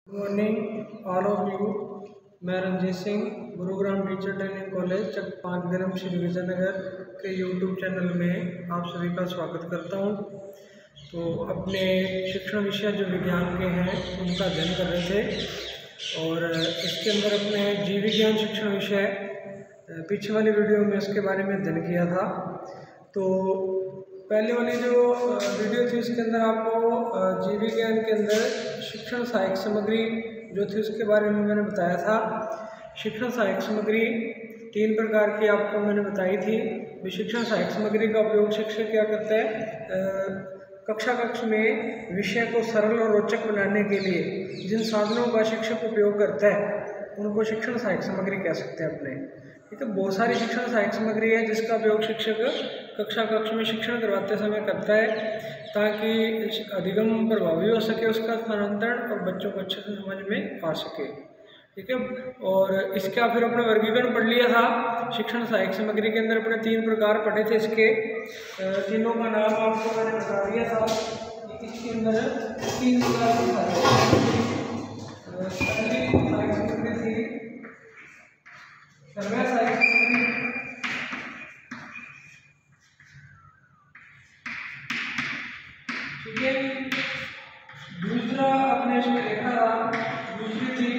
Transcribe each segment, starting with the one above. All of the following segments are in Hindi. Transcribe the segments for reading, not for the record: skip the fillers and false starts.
Good morning all of you. मैं Ranjit Singh Gurugram teacher training college Chakpanagaram Shri Vijaynagar के यूट्यूब चैनल में आप सभी का स्वागत करता हूं। तो अपने शिक्षण विषय जो विज्ञान के हैं उनका अध्ययन कर रहे थे और इसके अंदर अपने जीव विज्ञान शिक्षण विषय पीछे वाली वीडियो में उसके बारे में अध्ययन किया था। तो पहले वाली जो वीडियो थी उसके अंदर आपको जीव विज्ञान के अंदर शिक्षण सहायक सामग्री जो थी उसके बारे में मैंने बताया था। शिक्षण सहायक सामग्री 3 प्रकार की आपको मैंने बताई थी। शिक्षण सहायक सामग्री का उपयोग शिक्षक क्या करता है, कक्ष में विषय को सरल और रोचक बनाने के लिए जिन साधनों का शिक्षक उपयोग करता है उनको शिक्षण सहायक सामग्री कह सकते हैं अपने। ठीक है, बहुत सारी शिक्षण सहायक सामग्री है जिसका उपयोग शिक्षक कक्ष में शिक्षण करवाते समय करता है ताकि अधिगम प्रभावी हो सके, उसका स्थानांतरण और बच्चों को अच्छे से समझ में आ सके। ठीक है, और इसका फिर अपने वर्गीकरण पढ़ लिया था। शिक्षण सहायक सामग्री के अंदर अपने 3 प्रकार पढ़े थे। इसके तीनों का नाम आपको मैंने बता दिया था। इसके अंदर 3 प्रकार की ठीक है, दूसरा अपने इसमें देखा था, दूसरी थी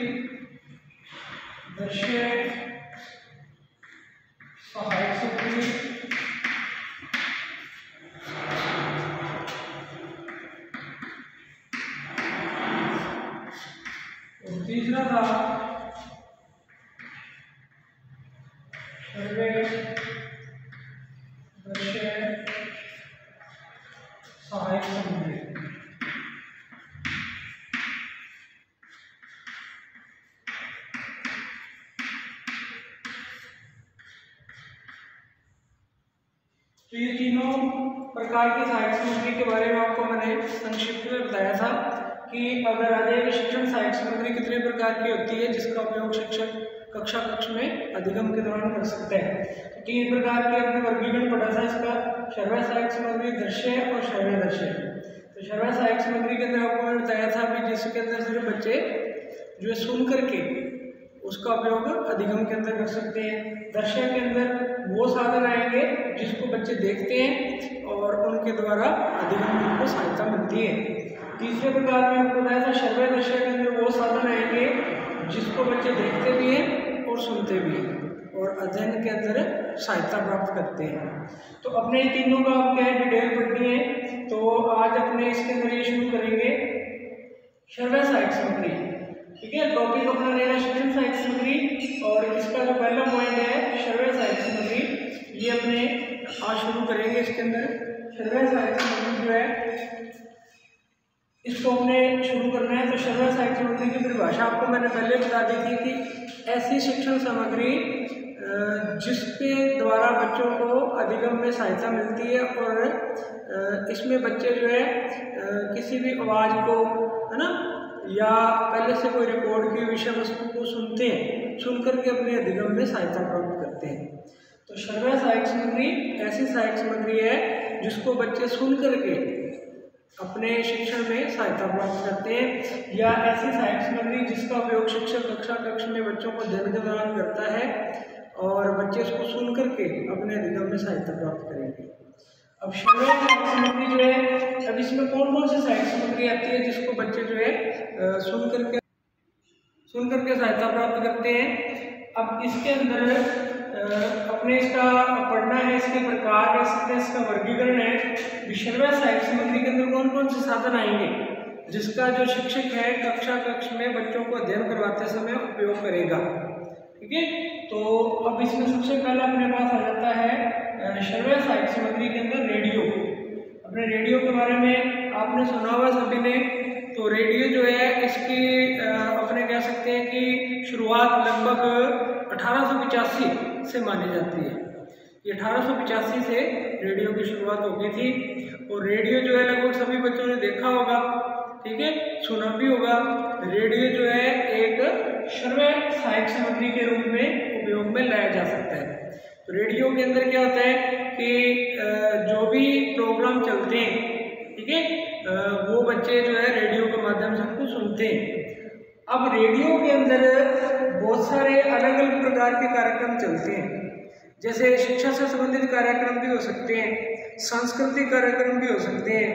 दृश्य सहायक सामग्री। और तीसरा था दृश्य सहायक सामग्री। तो ये तीनों प्रकार की सहायक सामग्री के बारे में आपको मैंने संक्षिप्त में बताया था कि अगर आगे शिक्षण सहायक सामग्री कितने प्रकार की होती है जिसका उपयोग शिक्षक कक्ष में अधिगम के दौरान कर सकते हैं। तो 3 प्रकार के अपने वर्गीकरण पढ़ा था इसका, श्रव्य सहायक सामग्री, दृश्य और श्रव्य दृश्य। तो श्रव्य सहायक सामग्री के अंदर आपको मैंने बताया था अभी जिसके अंदर सिर्फ बच्चे जो है सुन करके उसका उपयोग अधिगम के अंदर कर सकते हैं। दृश्य के अंदर वो साधन आएंगे जिसको बच्चे देखते हैं और उनके द्वारा अधिगम को सहायता मिलती है। तीसरे प्रकार में आपको बताया था श्रव्य दृश्य के अंदर वो साधन आएंगे जिसको बच्चे देखते भी हैं और सुनते भी हैं और अध्ययन के अंदर सहायता प्राप्त करते हैं। तो अपने तीनों का आप क्या है डिटेल पढ़नी है। तो आज अपने इसके अंदर ये शुरू करेंगे श्रव्य सहायक सामग्री। ठीक है, टॉपिक अपना लेना शिक्षण सहायक सामग्री और इसका जो पहला पॉइंट है श्रव्य सहायक सामग्री, ये अपने आज शुरू करेंगे। इसके अंदर श्रव्य सहायक सामग्री जो है इसको हमने शुरू करना है। तो श्रव्य सहायक सामग्री की परिभाषा आपको मैंने पहले बता दी थी कि ऐसी शिक्षण सामग्री जिसके द्वारा बच्चों को अधिगम में सहायता मिलती है और इसमें बच्चे जो है किसी भी आवाज़ को, है ना, या पहले से कोई रिकॉर्ड की विषय वस्तु को सुनते हैं, सुन करके अपने अधिगम में सहायता प्राप्त करते हैं। तो श्रव्य सहायक सामग्री ऐसी सहायक सामग्री है जिसको बच्चे सुन करके अपने शिक्षण में सहायता प्राप्त करते हैं, या ऐसी सहायक सामग्री जिसका उपयोग शिक्षक कक्ष में बच्चों को अध्ययन के दौरान करता है और बच्चे इसको सुन करके अपने अधिगम में सहायता प्राप्त करेंगे। अब श्रव्य सहायक सामग्री जो है, अब इसमें कौन कौन सी सहायक सामग्री आती है जिसको बच्चे जो है सुन करके सहायता प्राप्त करते हैं। अब इसके अंदर अपने इसका पढ़ना है, इसके प्रकार है, इसका वर्गीकरण है। श्रव्य सहायक सामग्री के अंदर कौन कौन से साधन आएंगे जिसका जो शिक्षक है कक्ष में बच्चों को अध्ययन करवाते समय उपयोग करेगा। ठीक है, तो अब इसमें सबसे पहला अपने पास आ जाता है श्रव्य सहायक सामग्री के अंदर रेडियो। अपने रेडियो के बारे में आपने सुना हुआ सभी ने। तो रेडियो जो है इसकी अपने कह सकते हैं कि शुरुआत लगभग 1885 से मानी जाती है। ये 1885 से रेडियो की शुरुआत हो गई थी और रेडियो जो है लगभग सभी बच्चों ने देखा होगा, ठीक है, सुना भी होगा। रेडियो जो है एक श्रव्य सहायक सामग्री के रूप में उपयोग में लाया जा सकता है। तो रेडियो के अंदर क्या होता है कि जो भी प्रोग्राम चलते हैं, ठीक है, वो बच्चे जो है रेडियो के माध्यम से उनको सुनते हैं। अब रेडियो के अंदर बहुत सारे अलग अलग प्रकार के कार्यक्रम चलते हैं, जैसे शिक्षा से संबंधित कार्यक्रम भी हो सकते हैं, सांस्कृतिक कार्यक्रम भी हो सकते हैं,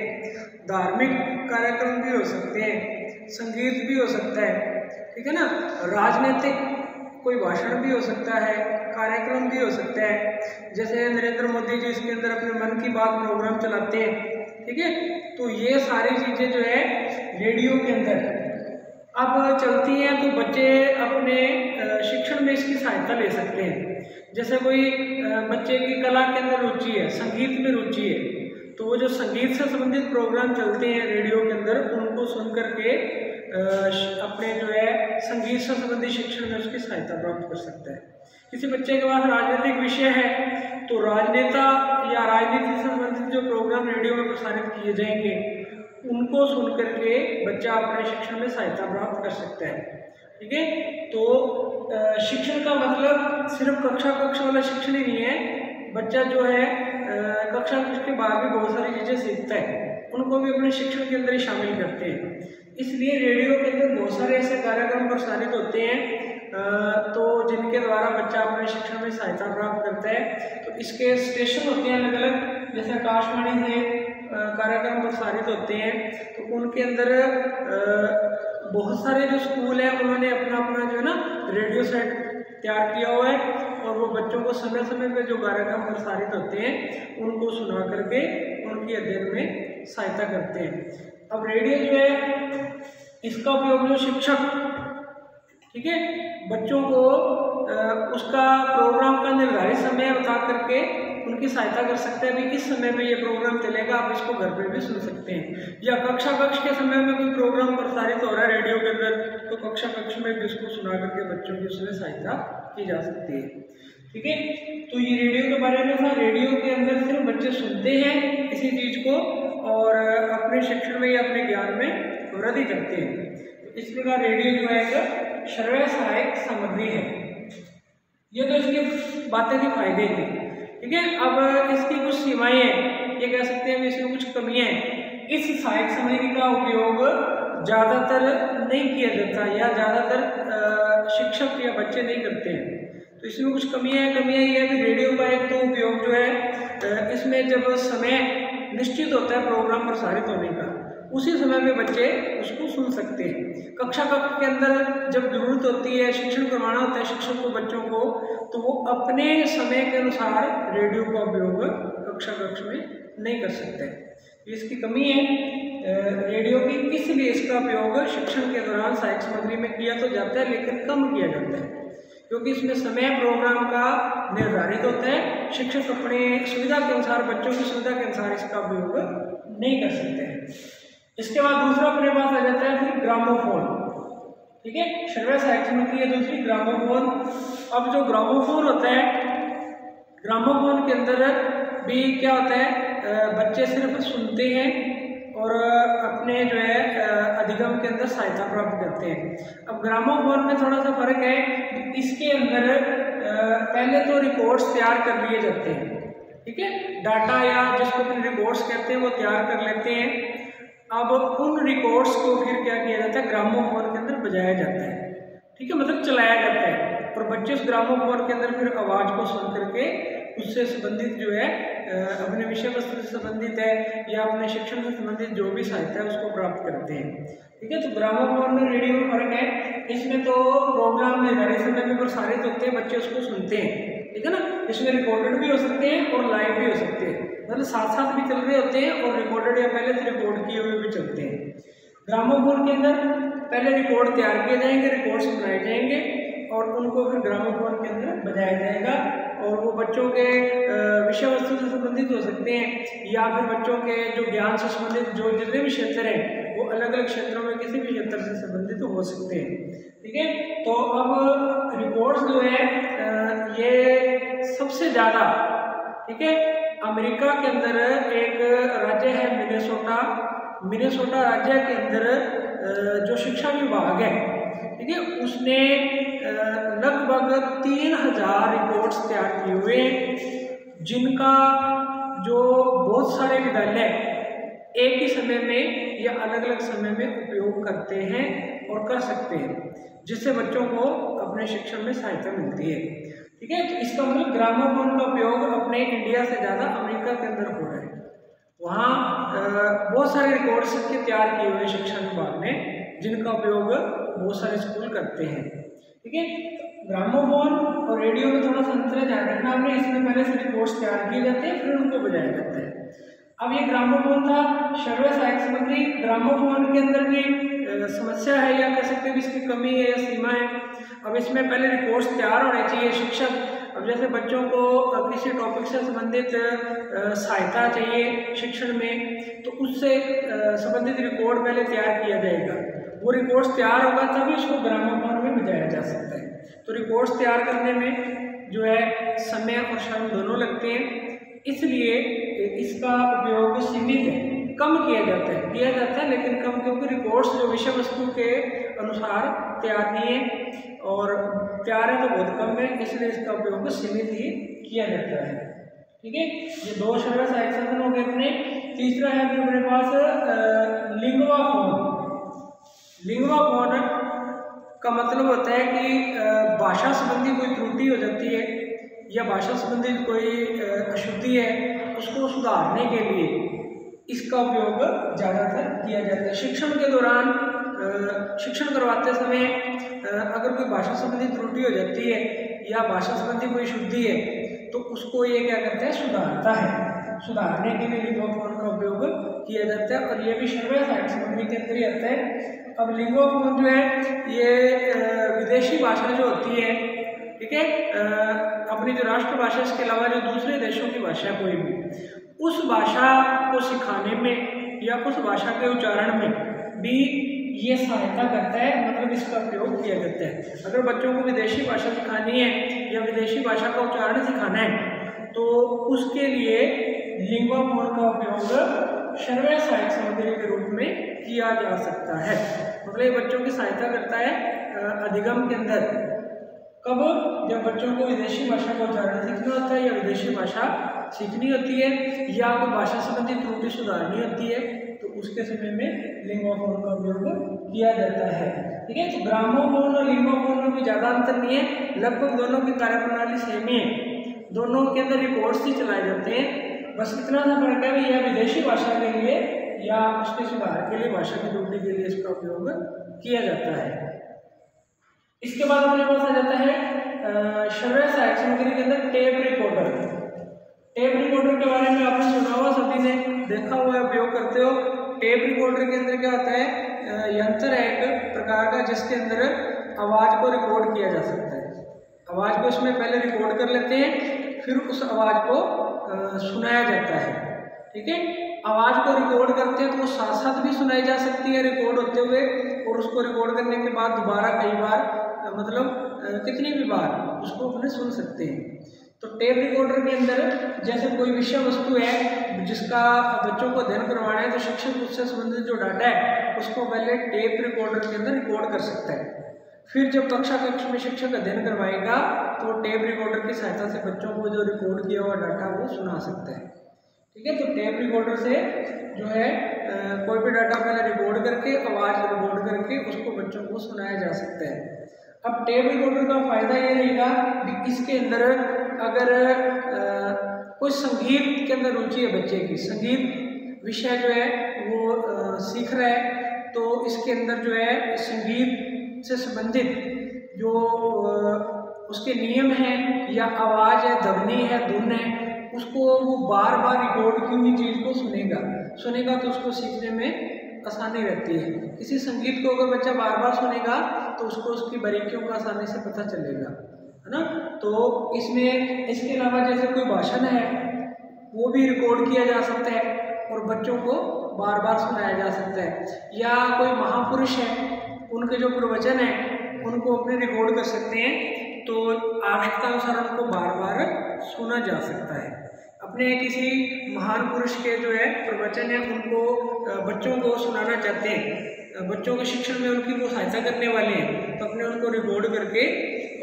धार्मिक कार्यक्रम भी हो सकते हैं, संगीत भी हो सकता है, ठीक है ना, राजनीतिक कोई भाषण भी हो सकता है, कार्यक्रम भी हो सकता है, जैसे नरेंद्र मोदी जी इसके अंदर अपने मन की बात प्रोग्राम चलाते हैं, ठीक है। तो ये सारी चीज़ें जो है रेडियो के अंदर अब चलती हैं, तो बच्चे अपने शिक्षण में इसकी सहायता ले सकते हैं। जैसे कोई बच्चे की कला के अंदर रुचि है, संगीत में रुचि है, तो वो जो संगीत से संबंधित प्रोग्राम चलते हैं रेडियो के अंदर, उनको सुन करके अपने जो है संगीत से संबंधित शिक्षण में उसकी सहायता प्राप्त कर सकता है। किसी बच्चे के पास राजनीतिक विषय है, तो राजनेता या राजनीति से संबंधित जो प्रोग्राम रेडियो में प्रसारित किए जाएंगे, उनको सुन करके बच्चा अपने शिक्षण में सहायता प्राप्त कर सकता है, ठीक है। तो शिक्षण का मतलब सिर्फ कक्षा वाला शिक्षण ही नहीं है, बच्चा जो है कक्षा के बाद भी बहुत सारी चीज़ें सीखता है, उनको भी अपने शिक्षण के अंदर ही शामिल करते हैं। इसलिए रेडियो के अंदर बहुत सारे ऐसे कार्यक्रम प्रसारित होते हैं तो जिनके द्वारा बच्चा अपने शिक्षण में सहायता प्राप्त करता है। तो इसके स्टेशन होते हैं अलग अलग, जैसे आकाशवाणी से कार्यक्रम प्रसारित होते हैं, तो उनके अंदर बहुत सारे जो स्कूल हैं उन्होंने अपना अपना जो है ना रेडियो सेट तैयार किया हुआ है, और वो बच्चों को समय समय पर जो कार्यक्रम प्रसारित होते हैं उनको सुना करके उनकी अध्ययन में सहायता करते हैं। अब रेडियो जो है इसका उपयोग जो शिक्षक, ठीक है, बच्चों को उसका प्रोग्राम का निर्धारित समय बता करके उनकी सहायता कर सकते हैं। अभी इस समय में ये प्रोग्राम चलेगा, आप इसको घर पे भी सुन सकते हैं, या कक्षा के समय में कोई प्रोग्राम प्रसारित हो रहा है रेडियो के अंदर, तो कक्षा में भी उसको सुना करके बच्चों की उसमें सहायता की जा सकती है, ठीक है। तो ये रेडियो के बारे में था। रेडियो के अंदर सिर्फ बच्चे सुनते हैं किसी चीज़ को और अपने शिक्षण में या अपने ज्ञान में वृद्धि करते हैं। तो इस प्रकार रेडियो जो है एक श्रव्य सहायक सामग्री है। ये तो इसकी बातें थी फायदे की, ठीक है। अब इसकी कुछ सीमाएं हैं, ये कह सकते हैं इसमें कुछ कमियां हैं। इस सहायक सामग्री का उपयोग ज़्यादातर नहीं किया जाता या ज़्यादातर शिक्षक या बच्चे नहीं करते हैं, तो इसमें कुछ कमियां ये है कि रेडियो का एक तो उपयोग जो है इसमें जब समय निश्चित होता है प्रोग्राम प्रसारित होने का, उसी समय में बच्चे उसको सुन सकते हैं। कक्षा के अंदर जब जरूरत होती है, शिक्षण करवाना होता है शिक्षक को बच्चों को, तो वो अपने समय के अनुसार रेडियो का उपयोग कक्षा में नहीं कर सकते। इसकी कमी है रेडियो की, इसलिए इसका उपयोग शिक्षण के दौरान सहायक सामग्री में किया तो जाता है, लेकिन कम किया जाता है, क्योंकि इसमें समय प्रोग्राम का निर्धारित होता है। शिक्षक अपने सुविधा के अनुसार, बच्चों की सुविधा के अनुसार इसका उपयोग नहीं कर सकते हैं। इसके बाद दूसरा अपने पास आ जाता है फिर ग्रामोफोन, ठीक है। श्रव्य सहायक सामग्री है दूसरी ग्रामोफोन। अब जो ग्रामोफोन होता है, ग्रामोफोन के अंदर भी क्या होता है, बच्चे सिर्फ सुनते हैं और अपने जो है अधिगम के अंदर सहायता प्राप्त करते हैं। अब ग्रामोफोन में थोड़ा सा फर्क है, इसके अंदर पहले तो रिकॉर्ड्स तैयार कर लिए जाते हैं, ठीक है, डाटा या जिसको फिर रिकॉर्ड्स कहते हैं वो तैयार कर लेते हैं। अब उन रिकॉर्ड्स को फिर क्या किया जाता है, ग्रामोफोन के अंदर बजाया जाता है, ठीक है, मतलब चलाया जाता है, और बच्चे उस ग्रामोफोन के अंदर फिर आवाज़ को सुन करके उससे संबंधित जो है अपने विषय वस्तु से संबंधित है या अपने शिक्षण से संबंधित जो भी सहायता है उसको प्राप्त करते हैं, ठीक है। तो ग्रामोफोन में रेडियो में फर्क है, इसमें तो प्रोग्राम निर्धारित समय में प्रसारित होते हैं, बच्चे उसको सुनते हैं, ठीक है ना। इसमें रिकॉर्डेड भी हो सकते हैं और लाइव भी हो सकते हैं, मतलब साथ साथ भी चल रहे होते हैं और रिकॉर्डेड या पहले से रिकॉर्ड किए हुए भी चलते हैं। ग्रामोफोन के अंदर पहले रिकॉर्ड तैयार किए जाएंगे, रिकॉर्ड्स बनाए जाएंगे और उनको फिर ग्रामोफोन के अंदर बजाया जाएगा, और वो बच्चों के विषय वस्तु से संबंधित हो सकते हैं या फिर बच्चों के जो ज्ञान से संबंधित जो जितने भी क्षेत्र हैं वो अलग अलग क्षेत्रों में किसी भी क्षेत्र से संबंधित हो सकते हैं, ठीक है। तो अब रिकॉर्ड्स जो है ये सबसे ज़्यादा, ठीक है, अमेरिका के अंदर एक राज्य है मिनेसोटा राज्य के अंदर जो शिक्षा विभाग है, ठीक है, उसने लगभग 3000 रिकॉर्ड्स तैयार किए हुए हैं, जिनका जो बहुत सारे विद्यालय एक ही समय में या अलग अलग समय में उपयोग करते हैं और कर सकते हैं, जिससे बच्चों को अपने शिक्षण में सहायता मिलती है। ठीक है, तो इसका मतलब ग्रामोफोन का उपयोग अपने इंडिया से ज़्यादा अमेरिका के अंदर हो रहा है। वहाँ बहुत सारे रिकॉर्ड्स के तैयार किए हुए शिक्षा विभाग ने, जिनका उपयोग बहुत सारे स्कूल करते हैं। ठीक है, ग्रामोफोन और रेडियो में थोड़ा सा अंतर है, ध्यान रखना आपने। इसमें पहले से रिकॉर्ड्स तैयार किए जाते हैं, फिर उनको बजाया जाता है। अब ये ग्रामोफोन था, सर्वे सहायक सामग्री। ग्रामोफोन के अंदर भी समस्या है, या कह सकते हैं इसकी कमी है या सीमा है। अब इसमें पहले रिकॉर्ड्स तैयार होने चाहिए। शिक्षक, अब जैसे बच्चों को किसी टॉपिक से संबंधित सहायता चाहिए शिक्षण में, तो उससे संबंधित रिकॉर्ड पहले तैयार किया जाएगा। वो रिकॉर्ड्स तैयार होगा तभी उसको ग्रामोफोन में बजाया जा सकता है। तो रिकॉर्ड्स तैयार करने में जो है समय और श्रम दोनों लगते हैं, इसलिए इसका उपयोग सीमित है, कम किया जाता है लेकिन कम, क्योंकि रिकॉर्ड्स जो विषय वस्तु के अनुसार तैयार नहीं है और तैयार है तो बहुत कम है, इसलिए इसका उपयोग सीमित ही किया जाता है। ठीक है, ये दो सर्वे सहायक साधन हो गए अपने। तीसरा है फिर अपने पास लिंगवा फोन। लिंगवा फोन का मतलब होता है कि भाषा संबंधी कोई त्रुटि हो जाती है या भाषा संबंधी कोई अशुद्धि है, उसको सुधारने के लिए इसका उपयोग ज़्यादातर किया जाता है। शिक्षण के दौरान शिक्षण करवाते समय अगर कोई भाषा संबंधी त्रुटि हो जाती है या भाषा संबंधी कोई शुद्धि है, तो उसको ये क्या करता है, सुधारता है। सुधारने के लिए लिंगोफोन का उपयोग किया जाता है, और ये भी सर्वे सहायक सामग्री के अंदर ही आता है। अब लिंगोफोन जो है ये विदेशी भाषा जो होती है, ठीक है, अपनी जो राष्ट्रभाषा इसके अलावा जो दूसरे देशों की भाषा कोई भी, उस भाषा को सिखाने में या उस भाषा के उच्चारण में भी ये सहायता करता है, मतलब इसका प्रयोग किया जाता है। अगर बच्चों को विदेशी भाषा सिखानी है या विदेशी भाषा का उच्चारण सिखाना है, तो उसके लिए लिंगोफोन का उपयोग सर्वे सहायक सामग्री के रूप में किया जा सकता है। मतलब ये बच्चों की सहायता करता है अधिगम के अंदर। कब? जब बच्चों को विदेशी भाषा का उच्चारण सीखना होता है या विदेशी भाषा सीखनी होती है या कोई भाषा संबंधी त्रुटि सुधारनी होती है, तो उसके समय में लिंगोफोन का उपयोग किया जाता है। ठीक है, तो ग्रामोफोन और लिंगोफोन में भी ज़्यादा अंतर नहीं है, लगभग दोनों की कार्यप्रणाली सेम ही है। दोनों के अंदर रिकॉर्ड्स ही चलाए जाते हैं, बस इतना सा फर्क है भी, यह विदेशी भाषा के लिए या उसके सुधार के लिए, भाषा की त्रुटि के लिए इसका उपयोग किया जाता है। इसके बाद हमारे पास आ जाता है सर्वे सहायक सामग्री के अंदर टेप रिकॉर्डर। टेप रिकॉर्डर के बारे में आपने सुना हुआ, सभी ने देखा हुआ है, उपयोग करते हो। टेप रिकॉर्डर के अंदर क्या होता है, यंत्र है एक प्रकार का जिसके अंदर आवाज़ को रिकॉर्ड किया जा सकता है। आवाज़ को इसमें पहले रिकॉर्ड कर लेते हैं, फिर उस आवाज़ को सुनाया जाता है। ठीक है, आवाज़ को रिकॉर्ड करते हैं तो वो साथ साथ भी सुनाई जा सकती है रिकॉर्ड होते हुए, और उसको रिकॉर्ड करने के बाद दोबारा कई बार, मतलब कितनी भी बार उसको अपने सुन सकते हैं। तो टेप रिकॉर्डर के अंदर जैसे कोई विषय वस्तु है जिसका बच्चों को अध्ययन करवाना है, तो शिक्षक उससे संबंधित जो डाटा है उसको पहले टेप रिकॉर्डर के अंदर रिकॉर्ड कर सकता है। फिर जब कक्ष में शिक्षक अध्ययन करवाएगा तो टेप रिकॉर्डर की सहायता से बच्चों को जो रिकॉर्ड किया हुआ डाटा वो सुना सकता है। ठीक है, तो टेप रिकॉर्डर से जो है कोई भी डाटा पहले रिकॉर्ड करके, आवाज़ रिकॉर्ड करके उसको बच्चों को सुनाया जा सकता है। अब टेप रिकॉर्डर का फ़ायदा ये रहेगा कि इसके अंदर अगर कोई संगीत के अंदर रुचि है बच्चे की, संगीत विषय जो है वो सीख रहा है, तो इसके अंदर जो है संगीत से संबंधित जो उसके नियम हैं या आवाज़ है, ध्वनि है, धुन है, उसको वो बार बार रिकॉर्ड की हुई चीज़ को सुनेगा तो उसको सीखने में आसानी रहती है। किसी संगीत को अगर बच्चा बार बार सुनेगा तो उसको उसकी बारीकियों का आसानी से पता चलेगा, है ना। तो इसमें इसके अलावा जैसे कोई भाषण है वो भी रिकॉर्ड किया जा सकता है और बच्चों को बार बार सुनाया जा सकता है, या कोई महापुरुष है उनके जो प्रवचन है उनको अपने रिकॉर्ड कर सकते हैं, तो आवश्यकता अनुसार उनको बार बार सुना जा सकता है। अपने किसी महान पुरुष के जो है प्रवचन है उनको बच्चों को सुनाना चाहते हैं, बच्चों के शिक्षण में उनकी वो सहायता करने वाले हैं, तो अपने उनको रिकॉर्ड करके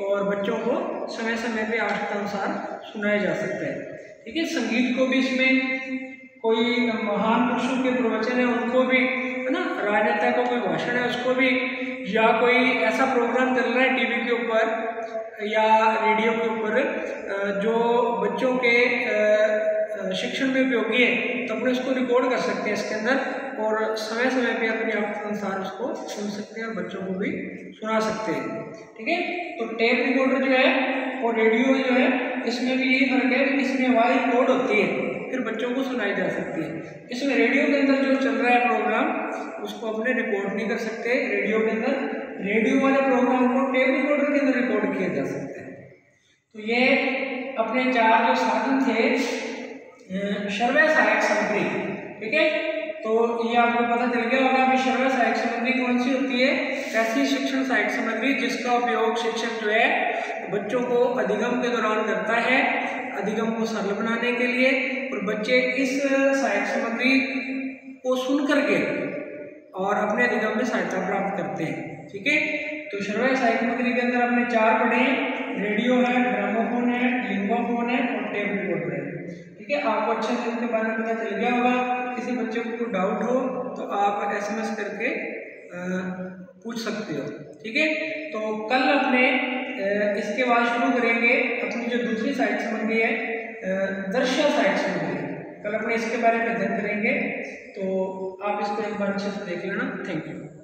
और बच्चों को समय समय पे आवश्यकता अनुसार सुनाया जा सकता है। ठीक है, संगीत को भी इसमें कोई महान पुरुषों के प्रवचन है उनको भी है ना, राजनेता का कोई भाषण है उसको भी, या कोई ऐसा प्रोग्राम चल रहा है टीवी के ऊपर या रेडियो के ऊपर जो बच्चों के शिक्षण में उपयोगी है, तो अपने उसको रिकॉर्ड कर सकते हैं इसके अंदर और समय समय पे अपने आप अनुसार उसको सुन सकते हैं और बच्चों को भी सुना सकते हैं। ठीक है, तो टेप रिकॉर्डर जो है और रेडियो जो है इसमें भी यही फर्क है, इसमें आवाज रिकॉर्ड होती है फिर बच्चों को सुनाई जा सकती है। इसमें रेडियो के अंदर जो चल रहा है प्रोग्राम उसको अपने रिकॉर्ड नहीं कर सकते रेडियो के अंदर, रेडियो वाले प्रोग्राम को टेप रिकॉर्डर के अंदर रिकॉर्ड किया जा सकता है। तो ये अपने 4 जो साधन थे श्रव्य सहायक सामग्री। ठीक है, तो ये आपको पता चल गया होगा अभी श्रव्य सहायक सामग्री कौन सी होती है, ऐसी शिक्षण सहायक सामग्री जिसका उपयोग शिक्षक जो है बच्चों को अधिगम के दौरान करता है, अधिगम को सरल बनाने के लिए, और बच्चे इस सहायक सामग्री को सुन करके और अपने अधिगम में सहायता प्राप्त करते हैं। ठीक है, तो श्रव्य सहायक सामग्री के अंदर हमने 4 पढ़े हैं, रेडियो है, ग्रामोफोन है, लिंगोफोन है और टेप रिकॉर्डर है। ठीक है, आपको अच्छे से इनके बारे में पता चल गया होगा। किसी बच्चे को कोई डाउट हो तो आप SMS करके पूछ सकते हो। ठीक है, तो कल अपने इसके बाद शुरू करेंगे अपनी जो दूसरी सहायक सामग्री है दृश्य सहायक सामग्री, कल अपने इसके बारे में अध्ययन करेंगे। तो आप इसको एक बार अच्छे से देख लेना। Thank you.